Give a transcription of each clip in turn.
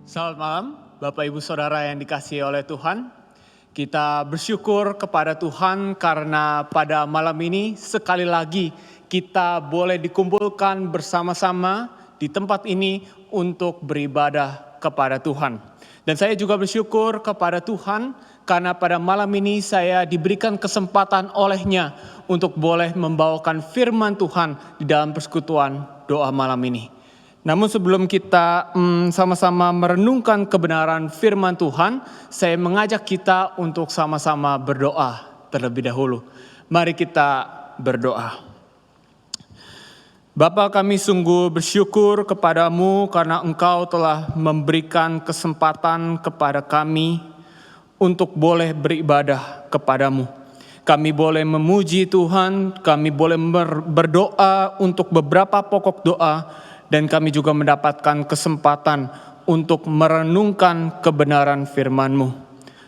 Selamat malam, Bapak Ibu Saudara yang dikasihi oleh Tuhan. Kita bersyukur kepada Tuhan karena pada malam ini sekali lagi kita boleh dikumpulkan bersama-sama di tempat ini untuk beribadah kepada Tuhan. Dan saya juga bersyukur kepada Tuhan karena pada malam ini saya diberikan kesempatan olehnya untuk boleh membawakan firman Tuhan di dalam persekutuan doa malam ini. Namun sebelum kita sama-sama merenungkan kebenaran firman Tuhan, saya mengajak kita untuk sama-sama berdoa terlebih dahulu. Mari kita berdoa. Bapa, kami sungguh bersyukur kepadamu karena Engkau telah memberikan kesempatan kepada kami untuk boleh beribadah kepadamu. Kami boleh memuji Tuhan, kami boleh berdoa untuk beberapa pokok doa, dan kami juga mendapatkan kesempatan untuk merenungkan kebenaran firman-Mu.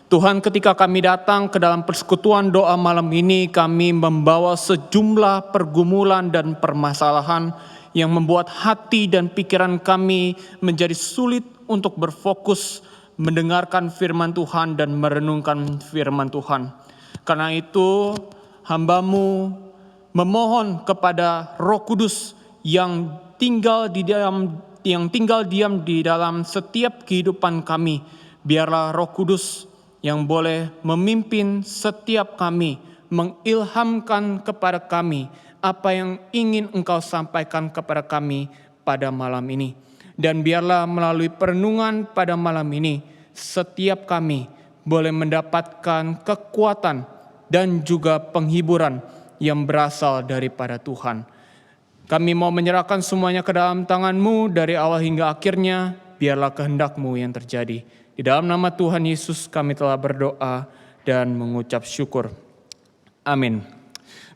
Tuhan, ketika kami datang ke dalam persekutuan doa malam ini, kami membawa sejumlah pergumulan dan permasalahan yang membuat hati dan pikiran kami menjadi sulit untuk berfokus mendengarkan firman Tuhan dan merenungkan firman Tuhan. Karena itu, hamba-Mu memohon kepada Roh Kudus yang tinggal diam di dalam setiap kehidupan kami. Biarlah Roh Kudus yang boleh memimpin setiap kami, mengilhamkan kepada kami apa yang ingin Engkau sampaikan kepada kami pada malam ini. Dan biarlah melalui perenungan pada malam ini, setiap kami boleh mendapatkan kekuatan dan juga penghiburan yang berasal daripada Tuhan. Kami mau menyerahkan semuanya ke dalam tangan-Mu dari awal hingga akhirnya, biarlah kehendak-Mu yang terjadi. Di dalam nama Tuhan Yesus kami telah berdoa dan mengucap syukur. Amin.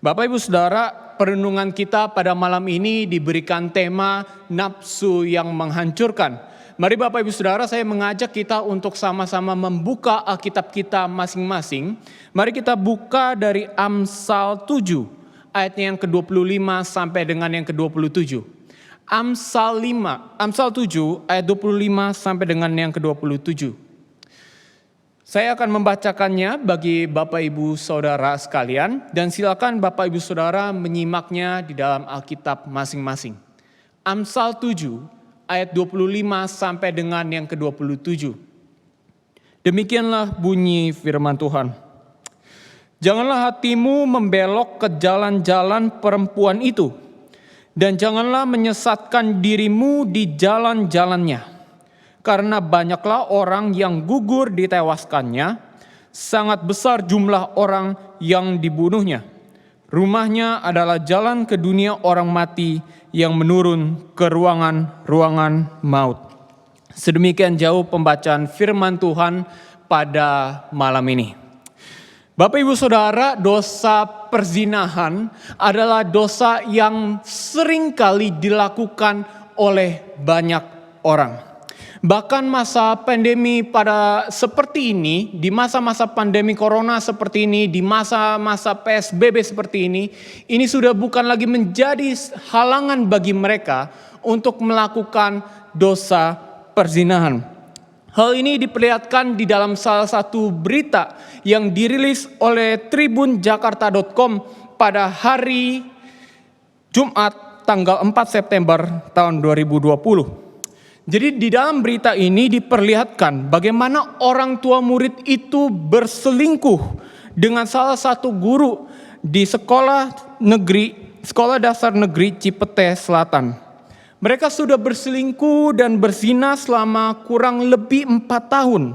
Bapak Ibu Saudara, perenungan kita pada malam ini diberikan tema nafsu yang menghancurkan. Mari Bapak Ibu Saudara, saya mengajak kita untuk sama-sama membuka Alkitab kita masing-masing. Mari kita buka dari Amsal 7. Ayatnya yang ke-25 sampai dengan yang ke-27. Amsal 7 ayat 25 sampai dengan yang ke-27. Saya akan membacakannya bagi Bapak Ibu Saudara sekalian, dan silakan Bapak Ibu Saudara menyimaknya di dalam Alkitab masing-masing. Amsal 7 ayat 25 sampai dengan yang ke-27. Demikianlah bunyi firman Tuhan. Janganlah hatimu membelok ke jalan-jalan perempuan itu, dan janganlah menyesatkan dirimu di jalan-jalannya. Karena banyaklah orang yang gugur ditewaskannya, sangat besar jumlah orang yang dibunuhnya. Rumahnya adalah jalan ke dunia orang mati yang menurun ke ruangan-ruangan maut. Sedemikian jauh pembacaan firman Tuhan pada malam ini. Bapak Ibu Saudara, dosa perzinahan adalah dosa yang sering kali dilakukan oleh banyak orang. Bahkan masa pandemi pada seperti ini, di masa-masa pandemi corona seperti ini, di masa-masa PSBB seperti ini sudah bukan lagi menjadi halangan bagi mereka untuk melakukan dosa perzinahan. Hal ini diperlihatkan di dalam salah satu berita yang dirilis oleh tribunjakarta.com pada hari Jumat tanggal 4 September tahun 2020. Jadi di dalam berita ini diperlihatkan bagaimana orang tua murid itu berselingkuh dengan salah satu guru di sekolah dasar negeri Cipete Selatan. Mereka sudah berselingkuh dan berzina selama kurang lebih 4 tahun.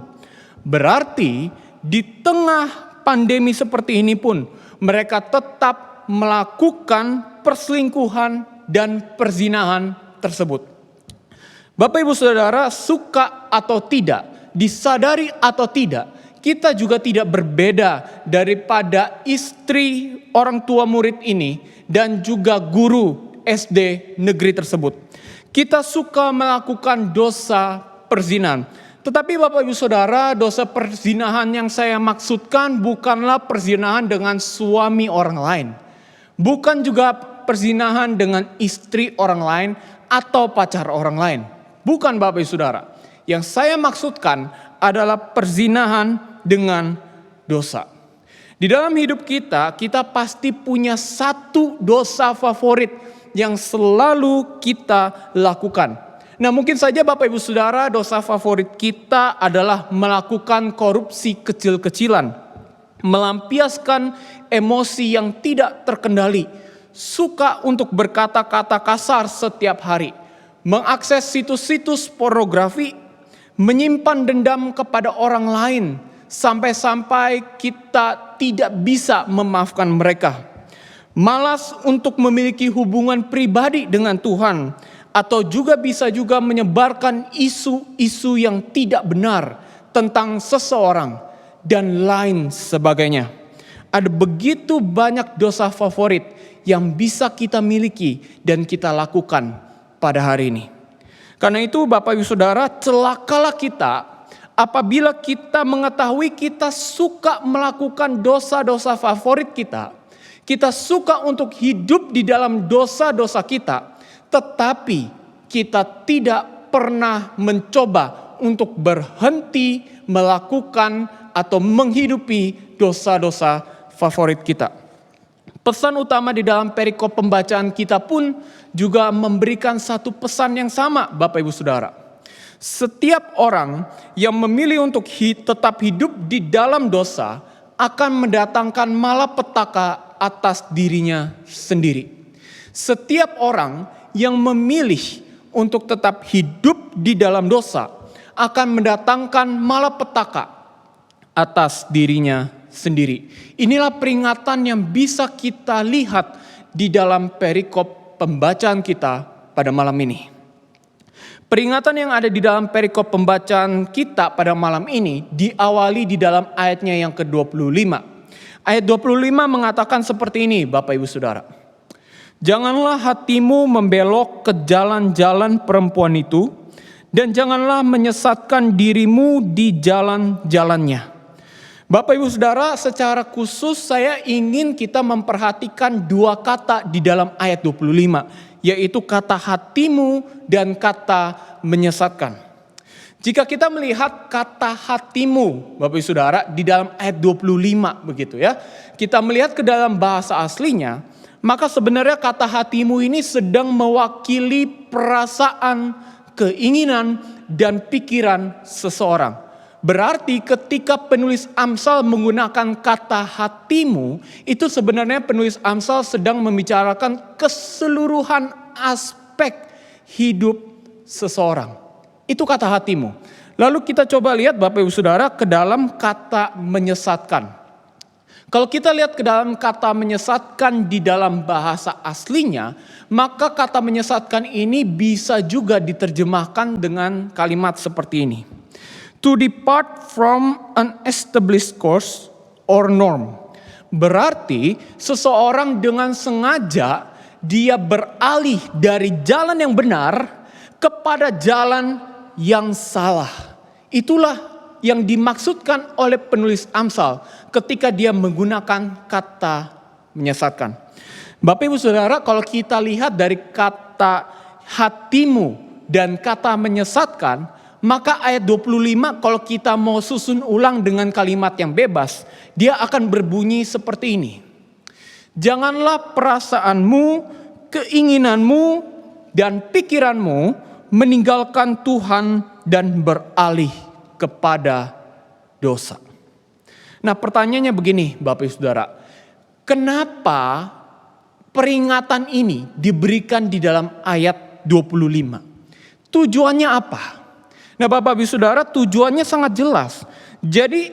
Berarti di tengah pandemi seperti ini pun mereka tetap melakukan perselingkuhan dan perzinahan tersebut. Bapak Ibu Saudara, suka atau tidak, disadari atau tidak, kita juga tidak berbeda daripada istri orang tua murid ini dan juga guru SD negeri tersebut. Kita suka melakukan dosa perzinahan. Tetapi Bapak Ibu Saudara, dosa perzinahan yang saya maksudkan bukanlah perzinahan dengan suami orang lain. Bukan juga perzinahan dengan istri orang lain atau pacar orang lain. Bukan Bapak Ibu Saudara. Yang saya maksudkan adalah perzinahan dengan dosa. Di dalam hidup kita, kita pasti punya satu dosa favorit yang selalu kita lakukan. Nah, mungkin saja Bapak Ibu Saudara, dosa favorit kita adalah melakukan korupsi kecil-kecilan, melampiaskan emosi yang tidak terkendali, suka untuk berkata-kata kasar setiap hari, mengakses situs-situs pornografi, menyimpan dendam kepada orang lain, sampai-sampai kita tidak bisa memaafkan mereka. Malas untuk memiliki hubungan pribadi dengan Tuhan, atau juga bisa juga menyebarkan isu-isu yang tidak benar tentang seseorang dan lain sebagainya. Ada begitu banyak dosa favorit yang bisa kita miliki dan kita lakukan pada hari ini. Karena itu Bapak Ibu Saudara, celakalah kita apabila kita mengetahui kita suka melakukan dosa-dosa favorit kita. Kita suka untuk hidup di dalam dosa-dosa kita, tetapi kita tidak pernah mencoba untuk berhenti melakukan atau menghidupi dosa-dosa favorit kita. Pesan utama di dalam perikop pembacaan kita pun juga memberikan satu pesan yang sama, Bapak Ibu Saudara. Setiap orang yang memilih untuk tetap hidup di dalam dosa akan mendatangkan malapetaka atas dirinya sendiri. Setiap orang yang memilih untuk tetap hidup di dalam dosa akan mendatangkan malapetaka atas dirinya sendiri. Inilah peringatan yang bisa kita lihat di dalam perikop pembacaan kita pada malam ini. Peringatan yang ada di dalam perikop pembacaan kita pada malam ini diawali di dalam ayatnya yang ke-25. Ayat 25 mengatakan seperti ini, Bapak Ibu Saudara. Janganlah hatimu membelok ke jalan-jalan perempuan itu, dan janganlah menyesatkan dirimu di jalan-jalannya. Bapak Ibu Saudara, secara khusus saya ingin kita memperhatikan dua kata di dalam ayat 25, yaitu kata hatimu dan kata menyesatkan. Jika kita melihat kata hatimu, Bapak Ibu Saudara, di dalam ayat 25 begitu ya. Kita melihat ke dalam bahasa aslinya, maka sebenarnya kata hatimu ini sedang mewakili perasaan, keinginan, dan pikiran seseorang. Berarti ketika penulis Amsal menggunakan kata hatimu, itu sebenarnya penulis Amsal sedang membicarakan keseluruhan aspek hidup seseorang. Itu kata hatimu. Lalu kita coba lihat Bapak Ibu Saudara ke dalam kata menyesatkan. Kalau kita lihat ke dalam kata menyesatkan di dalam bahasa aslinya, maka kata menyesatkan ini bisa juga diterjemahkan dengan kalimat seperti ini. To depart from an established course or norm. Berarti seseorang dengan sengaja dia beralih dari jalan yang benar kepada jalan yang salah. Itulah yang dimaksudkan oleh penulis Amsal ketika dia menggunakan kata menyesatkan. Bapak Ibu Saudara, kalau kita lihat dari kata hatimu dan kata menyesatkan, maka ayat 25 kalau kita mau susun ulang dengan kalimat yang bebas, dia akan berbunyi seperti ini. Janganlah perasaanmu, keinginanmu, dan pikiranmu meninggalkan Tuhan dan beralih kepada dosa. Nah, pertanyaannya begini, Bapak Ibu Saudara. Kenapa peringatan ini diberikan di dalam ayat 25? Tujuannya apa? Nah, Bapak Ibu Saudara, tujuannya sangat jelas. Jadi,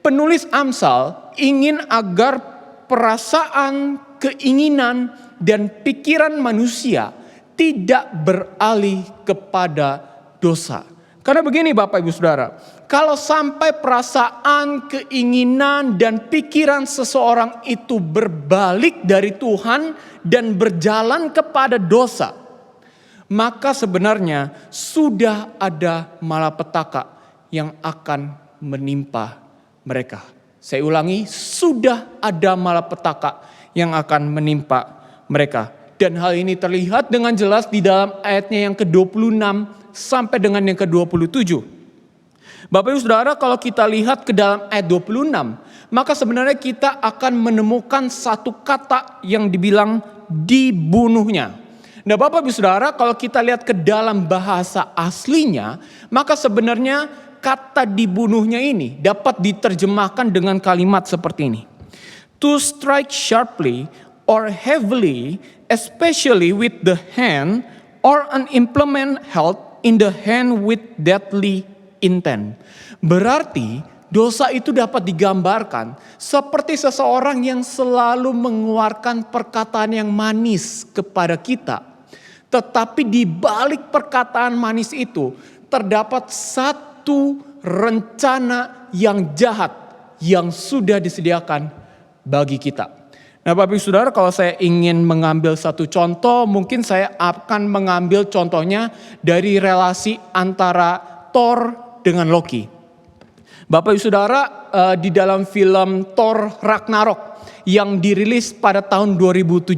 penulis Amsal ingin agar perasaan, keinginan, dan pikiran manusia tidak beralih kepada dosa. Karena begini Bapak Ibu Saudara, kalau sampai perasaan, keinginan, dan pikiran seseorang itu berbalik dari Tuhan dan berjalan kepada dosa, maka sebenarnya sudah ada malapetaka yang akan menimpa mereka. Saya ulangi, sudah ada malapetaka yang akan menimpa mereka. Dan hal ini terlihat dengan jelas di dalam ayatnya yang ke-26 sampai dengan yang ke-27. Bapak Ibu Saudara, kalau kita lihat ke dalam ayat 26, maka sebenarnya kita akan menemukan satu kata yang dibilang dibunuhnya. Nah Bapak Ibu Saudara, kalau kita lihat ke dalam bahasa aslinya, maka sebenarnya kata dibunuhnya ini dapat diterjemahkan dengan kalimat seperti ini. To strike sharply or heavily, especially with the hand, or an implement held in the hand with deadly intent. Berarti dosa itu dapat digambarkan seperti seseorang yang selalu mengeluarkan perkataan yang manis kepada kita. Tetapi di balik perkataan manis itu terdapat satu rencana yang jahat yang sudah disediakan bagi kita. Nah Bapak Ibu Saudara, kalau saya ingin mengambil satu contoh, mungkin saya akan mengambil contohnya dari relasi antara Thor dengan Loki. Bapak Ibu Saudara, di dalam film Thor Ragnarok yang dirilis pada tahun 2017,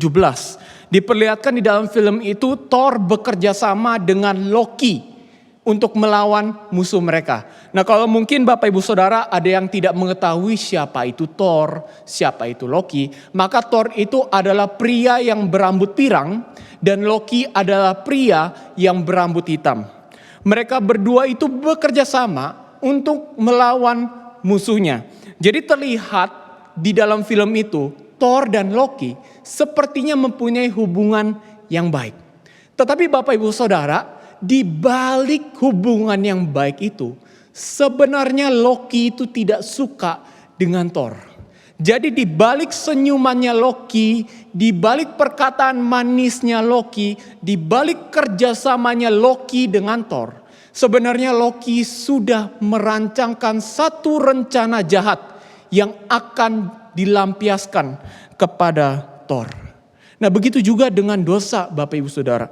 diperlihatkan di dalam film itu Thor bekerja sama dengan Loki untuk melawan musuh mereka. Nah kalau mungkin Bapak Ibu Saudara ada yang tidak mengetahui siapa itu Thor, siapa itu Loki, maka Thor itu adalah pria yang berambut pirang dan Loki adalah pria yang berambut hitam. Mereka berdua itu bekerja sama untuk melawan musuhnya. Jadi terlihat di dalam film itu Thor dan Loki sepertinya mempunyai hubungan yang baik. Tetapi Bapak Ibu Saudara, di balik hubungan yang baik itu, sebenarnya Loki itu tidak suka dengan Thor. Jadi di balik senyumannya Loki, di balik perkataan manisnya Loki, di balik kerjasamanya Loki dengan Thor, sebenarnya Loki sudah merancangkan satu rencana jahat yang akan dilampiaskan kepada Thor. Nah begitu juga dengan dosa Bapak Ibu Saudara.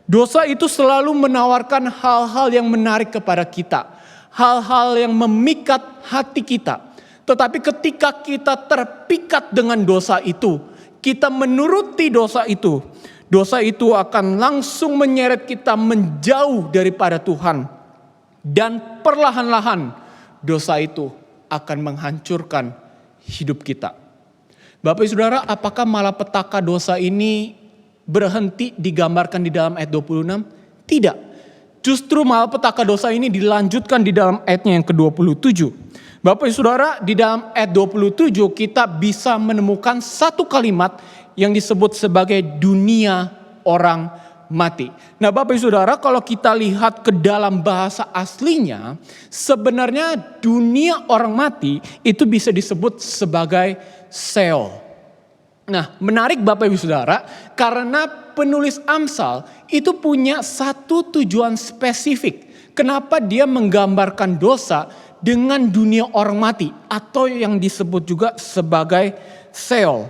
Dosa itu selalu menawarkan hal-hal yang menarik kepada kita. Hal-hal yang memikat hati kita. Tetapi ketika kita terpikat dengan dosa itu, kita menuruti dosa itu akan langsung menyeret kita menjauh daripada Tuhan. Dan perlahan-lahan dosa itu akan menghancurkan hidup kita. Bapak Ibu Saudara, apakah malapetaka dosa ini berhenti digambarkan di dalam ayat 26? Tidak. Justru malapetaka dosa ini dilanjutkan di dalam ayatnya yang ke-27. Bapak Ibu Saudara, di dalam ayat 27 kita bisa menemukan satu kalimat yang disebut sebagai dunia orang mati. Nah Bapak Ibu Saudara, kalau kita lihat ke dalam bahasa aslinya, sebenarnya dunia orang mati itu bisa disebut sebagai Sheol. Nah menarik Bapak Ibu Saudara, karena penulis Amsal itu punya satu tujuan spesifik. Kenapa dia menggambarkan dosa dengan dunia orang mati atau yang disebut juga sebagai Sheol.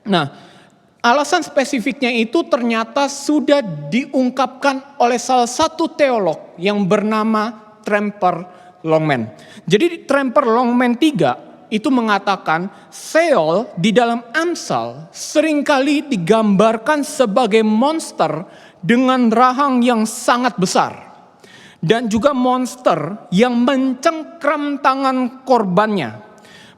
Nah alasan spesifiknya itu ternyata sudah diungkapkan oleh salah satu teolog yang bernama Tremper Longman. Jadi Tremper Longman III itu mengatakan Sheol di dalam Amsal seringkali digambarkan sebagai monster dengan rahang yang sangat besar. Dan juga monster yang mencengkram tangan korbannya.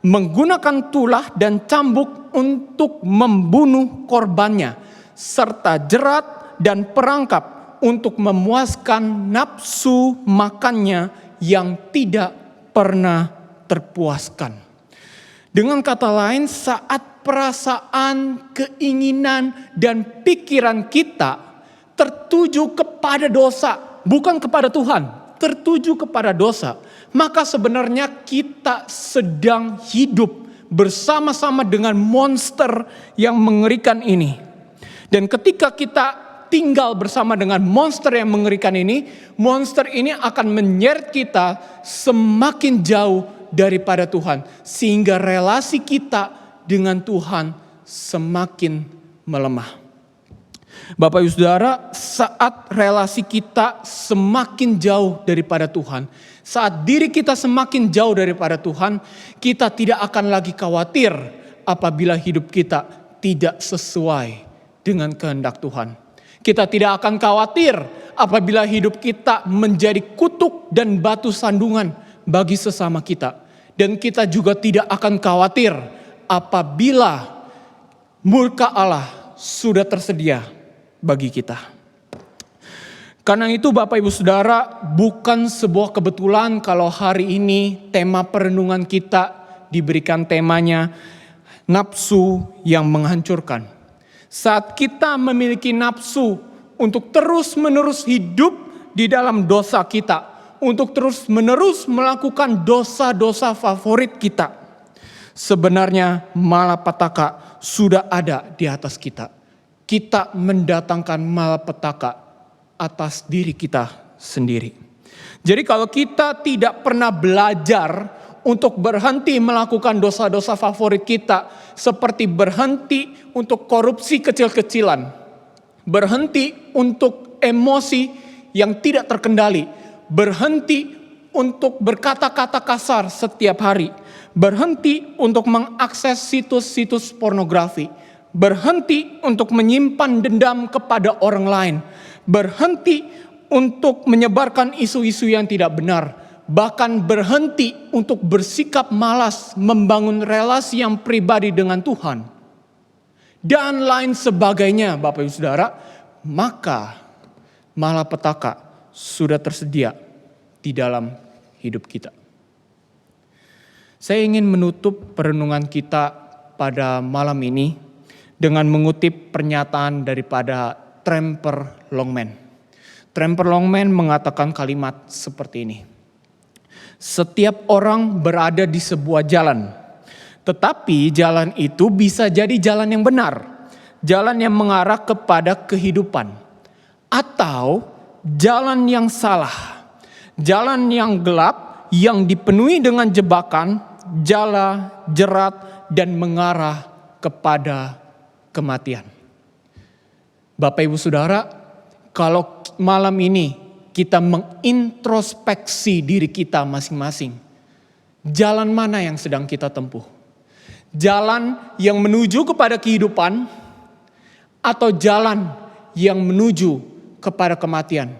Menggunakan tulah dan cambuk untuk membunuh korbannya. Serta jerat dan perangkap untuk memuaskan nafsu makannya yang tidak pernah terpuaskan. Dengan kata lain, saat perasaan, keinginan, dan pikiran kita tertuju kepada dosa, bukan kepada Tuhan, tertuju kepada dosa, maka sebenarnya kita sedang hidup bersama-sama dengan monster yang mengerikan ini. Dan ketika kita tinggal bersama dengan monster yang mengerikan ini, monster ini akan menyeret kita semakin jauh daripada Tuhan, sehingga relasi kita dengan Tuhan semakin melemah. Bapak Ibu Saudara, saat relasi kita semakin jauh daripada Tuhan, saat diri kita semakin jauh daripada Tuhan, kita tidak akan lagi khawatir apabila hidup kita tidak sesuai dengan kehendak Tuhan. Kita tidak akan khawatir apabila hidup kita menjadi kutuk dan batu sandungan bagi sesama kita. Dan kita juga tidak akan khawatir apabila murka Allah sudah tersedia bagi kita. Karena itu Bapak Ibu Saudara, bukan sebuah kebetulan kalau hari ini tema perenungan kita diberikan temanya nafsu yang menghancurkan. Saat kita memiliki nafsu untuk terus-menerus hidup di dalam dosa kita, untuk terus-menerus melakukan dosa-dosa favorit kita, sebenarnya malapetaka sudah ada di atas kita. Kita mendatangkan malapetaka atas diri kita sendiri. Jadi kalau kita tidak pernah belajar untuk berhenti melakukan dosa-dosa favorit kita, seperti berhenti untuk korupsi kecil-kecilan, berhenti untuk emosi yang tidak terkendali, berhenti untuk berkata-kata kasar setiap hari, berhenti untuk mengakses situs-situs pornografi, berhenti untuk menyimpan dendam kepada orang lain, berhenti untuk menyebarkan isu-isu yang tidak benar, bahkan berhenti untuk bersikap malas membangun relasi yang pribadi dengan Tuhan, dan lain sebagainya Bapak Ibu Saudara, maka malapetaka sudah tersedia di dalam hidup kita. Saya ingin menutup perenungan kita pada malam ini dengan mengutip pernyataan daripada Tremper Longman. Tremper Longman mengatakan kalimat seperti ini. Setiap orang berada di sebuah jalan, tetapi jalan itu bisa jadi jalan yang benar, jalan yang mengarah kepada kehidupan, atau jalan yang salah, jalan yang gelap yang dipenuhi dengan jebakan, jala, jerat, dan mengarah kepada kematian. Bapak Ibu Saudara, kalau malam ini kita mengintrospeksi diri kita masing-masing, jalan mana yang sedang kita tempuh? Jalan yang menuju kepada kehidupan atau jalan yang menuju kepada kematian?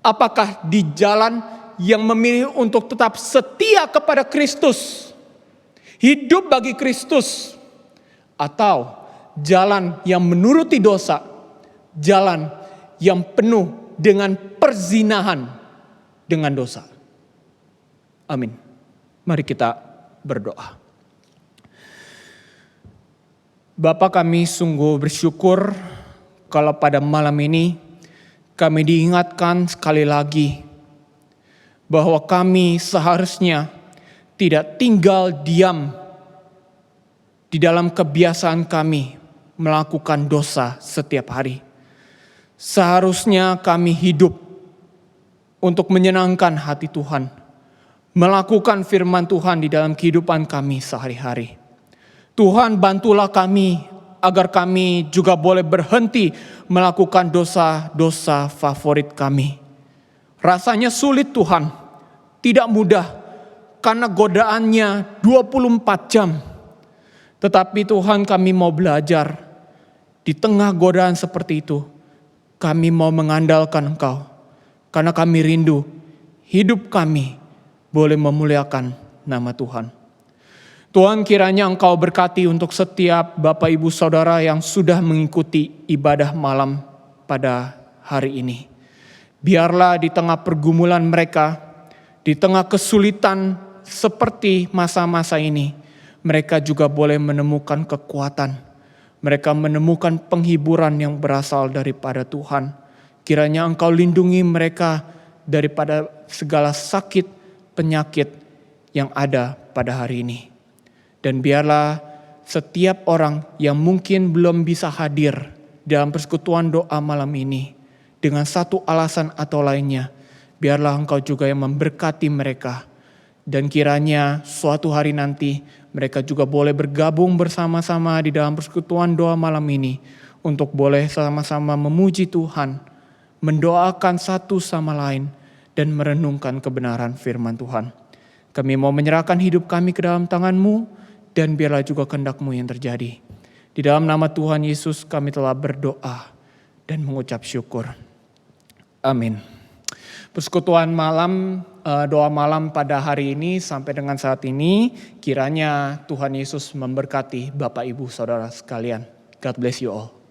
Apakah di jalan yang memilih untuk tetap setia kepada Kristus, hidup bagi Kristus, atau jalan yang menuruti dosa, jalan yang penuh dengan perzinahan dengan dosa? Amin. Mari kita berdoa. Bapa, kami sungguh bersyukur kalau pada malam ini kami diingatkan sekali lagi bahwa kami seharusnya tidak tinggal diam di dalam kebiasaan kami melakukan dosa setiap hari. Seharusnya kami hidup untuk menyenangkan hati Tuhan, melakukan firman Tuhan di dalam kehidupan kami sehari-hari. Tuhan, bantulah kami agar kami juga boleh berhenti melakukan dosa-dosa favorit kami. Rasanya sulit Tuhan, tidak mudah karena godaannya 24 jam. Tetapi Tuhan, kami mau belajar di tengah godaan seperti itu. Kami mau mengandalkan Engkau, karena kami rindu hidup kami boleh memuliakan nama Tuhan. Tuhan, kiranya Engkau berkati untuk setiap Bapak Ibu Saudara yang sudah mengikuti ibadah malam pada hari ini. Biarlah di tengah pergumulan mereka, di tengah kesulitan seperti masa-masa ini, mereka juga boleh menemukan kekuatan. Mereka menemukan penghiburan yang berasal daripada Tuhan. Kiranya Engkau lindungi mereka daripada segala sakit, penyakit yang ada pada hari ini. Dan biarlah setiap orang yang mungkin belum bisa hadir dalam persekutuan doa malam ini, dengan satu alasan atau lainnya, biarlah Engkau juga yang memberkati mereka. Dan kiranya suatu hari nanti mereka juga boleh bergabung bersama-sama di dalam persekutuan doa malam ini untuk boleh sama-sama memuji Tuhan, mendoakan satu sama lain, dan merenungkan kebenaran firman Tuhan. Kami mau menyerahkan hidup kami ke dalam tangan-Mu, dan biarlah juga kehendak-Mu yang terjadi. Di dalam nama Tuhan Yesus kami telah berdoa dan mengucap syukur. Amin. Persekutuan malam, doa malam pada hari ini sampai dengan saat ini, kiranya Tuhan Yesus memberkati Bapak Ibu Saudara sekalian. God bless you all.